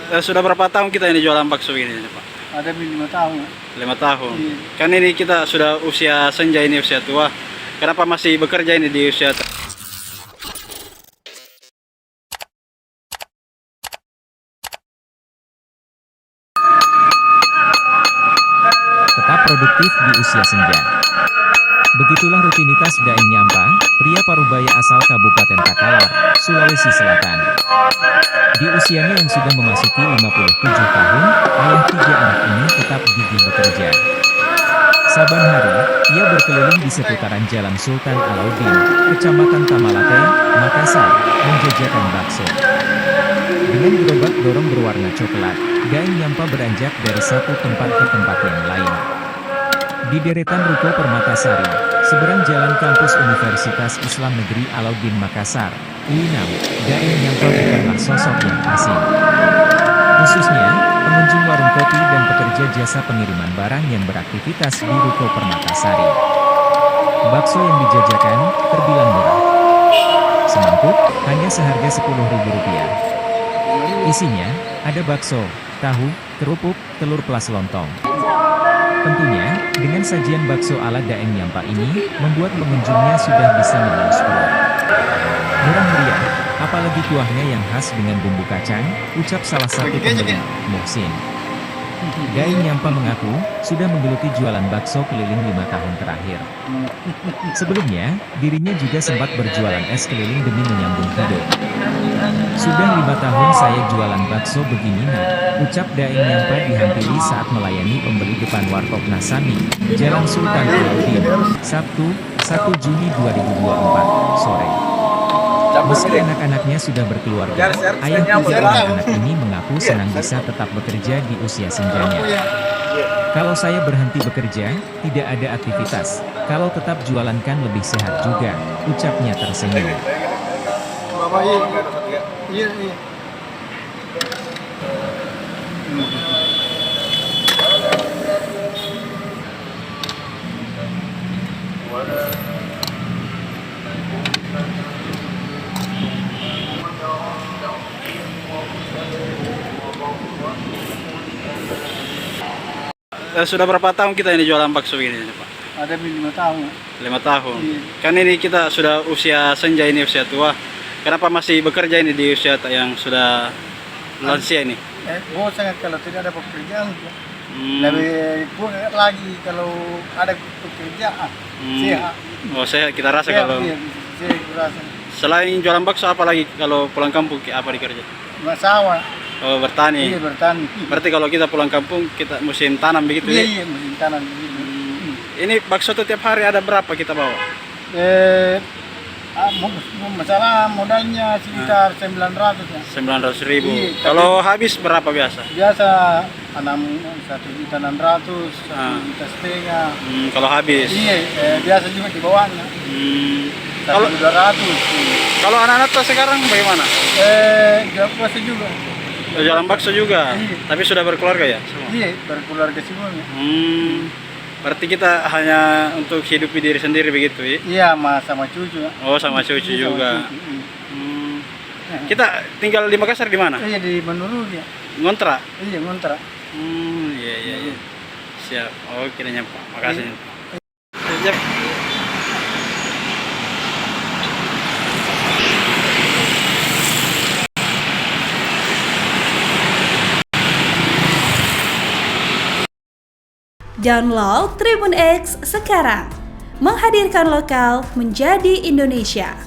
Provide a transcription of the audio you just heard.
Sudah berapa tahun kita ini jualan bakso ini, Pak? Ada 5 tahun. 5 tahun. Iya. Kan ini kita sudah usia senja, ini usia tua. Kenapa masih bekerja ini di usia Tetap produktif di usia senja. Begitulah rutinitas Daeng Nyampa, pria Parubaya asal Kabupaten Takalar, Sulawesi Selatan. Di usianya yang sudah memasuki 57 tahun, ayah 3 anak ini tetap gigih bekerja. Saban hari, ia berkeliling di seputaran Jalan Sultan Alauddin, Kecamatan Tamalate, Makassar, menjajakan bakso. Dengan gerobak dorong berwarna coklat, Daeng Nyampa beranjak dari satu tempat ke tempat yang lain. Di deretan Ruko Permatasari, seberang jalan kampus Universitas Islam Negeri Alauddin Makassar, UINAM, Daeng Nyampa bukanlah sosok yang asing. Khususnya, pengunjung warung kopi dan pekerja jasa pengiriman barang yang beraktivitas di Ruko Permatasari. Bakso yang dijajakan terbilang murah. Semangkuk hanya seharga Rp10.000. Isinya ada bakso, tahu, kerupuk, telur plus lontong. Tentunya, dengan sajian bakso ala Daeng Nyampa ini, membuat pengunjungnya sudah bisa mengelus perut. Murah meriah, apalagi kuahnya yang khas dengan bumbu kacang, ucap salah satu pembeli, Muhsin. Daeng Nyampa mengaku, sudah menggeluti jualan bakso keliling 5 tahun terakhir. Sebelumnya, dirinya juga sempat berjualan es keliling demi menyambung hidup. Sudah 5 tahun saya jualan bakso begini nak, ucap Daeng Nyampa dihampiri saat melayani pembeli depan Warkop Nasami, Jalan Sultan Alauddin, Sabtu, 1 Juni 2024, sore. Meski anak-anaknya sudah berkeluarga, ayah 3 orang anak ini mengaku senang bisa tetap bekerja di usia senjanya. Kalau saya berhenti bekerja, tidak ada aktivitas. Kalau tetap jualan kan lebih sehat juga, ucapnya tersenyum. Iya. Sudah berapa tahun kita ini jualan bakso ini, Pak? Ada 5 tahun. 5 tahun. Iya. Kan ini kita sudah usia senja, ini usia tua. Kenapa masih bekerja ini di usia yang sudah lansia ini? Bosan kalau tidak ada pekerjaan. Lebih kurang lagi kalau ada pekerjaan. Sehat. Oh, saya kita rasa kalau Iya, saya rasa. selain jualan bakso, apa lagi kalau pulang kampung apa dikerja? Sawah. Oh, bertani. Iya, bertani. Berarti kalau kita pulang kampung kita musim tanam begitu ya? Iya, musim tanam begitu. Ini bakso tuh tiap hari ada berapa kita bawa? Masalah modalnya sekitar 900 ya. 900.000. Iya, Kalau habis berapa biasa? Biasa 1.600.000, 1,5 juta. Kalau habis. Iya, biasa juga di bawahnya. Kalau 1.200. kalau anak-anak tuh sekarang bagaimana? Juga puasa juga. Jualan bakso juga. Iya. Tapi sudah berkeluarga ya? Semua? Iya, berkeluarga semuanya. Berarti kita hanya untuk hidupi diri sendiri begitu ya? Iya, sama cucu. Oh, sama cucu Iya, sama juga. cucu. Kita tinggal di Makassar di mana? Iya, di Menurut ya. Ngontrak. Iya, ngontrak. Iya. Siap. Oh, kiranya Pak. Makasih. Siap. Download Tribun X sekarang, menghadirkan lokal menjadi Indonesia.